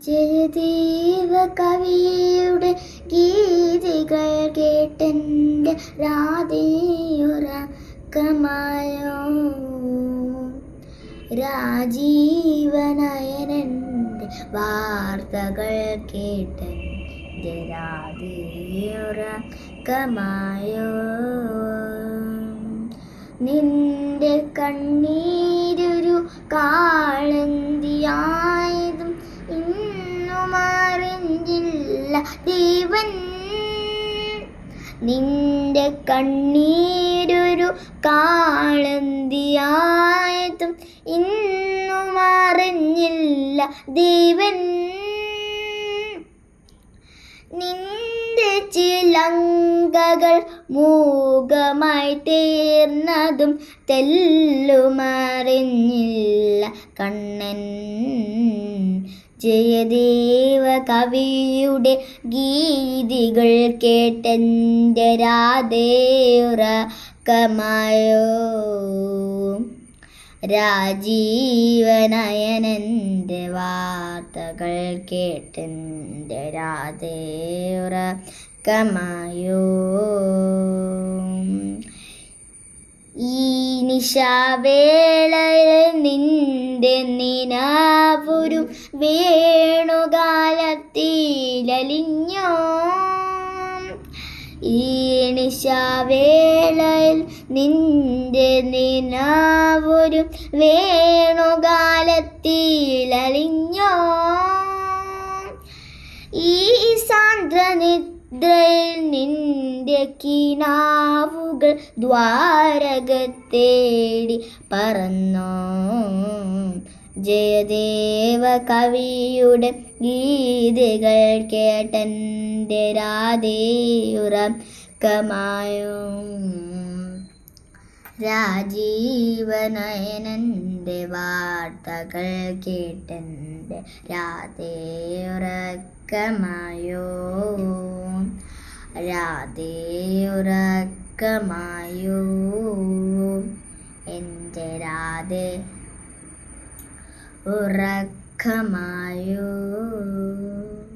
ജയദേവ കവിയുടെ ഗീതികൾ കേട്ടെൻ്റെ രാധയുറക്കമായോ. രാജീവനയനൻ്റെ വാർത്തകൾ കേട്ടെൻ്റെ രാധയുറക്കമായോ. നിന്റെ കണ്ണീരൊരു കാളന്തിയായതും ഇന്നും അറിഞ്ഞില്ല ദേവൻ. നിന്റെ കണ്ണീരൊരു കാളന്തിയായതും ഇന്നും അറിഞ്ഞില്ല ദേവൻ. നിന്റെ ചിലങ്കകൾ മൂകമായി തീർന്നതും തെല്ലുമറിഞ്ഞില്ല കണ്ണൻ. ജയദേവ കവിയുടെ ഗീതികൾ കേട്ടെൻ്റെ രാധയുറക്കമായോ. രാജീവനയനൻ്റെ വാർത്തകൾ കേട്ടെൻ്റെ രാധയുറക്കമായോ. ഈ നിശാവേളയിൽ നിന്റെ നിനാവൊരു വേണുകാലത്തിലലിഞ്ഞോ. ഈ നിശാവേളയിൽ നിന്റെ നിനാവൊരു വേണുകാലത്തിലലിഞ്ഞോ. ഈ സാന്ദ്രനിദ്രയിൽ നിന്റെ കിനാവുകൾ ദ്വാരകത്തേടി പറന്നോ. ജയദേവ കവിയുടെ ഗീതികൾ കേട്ടെൻ്റെ രാധയുറക്കമായോ. രാജീവനയനൻ്റെ വാർത്തകൾ കേട്ടെൻ്റെ രാധയുറക്കമായോ. രാധയുറക്കമായോ. എൻ്റെ രാധ ഉറക്കമായോ.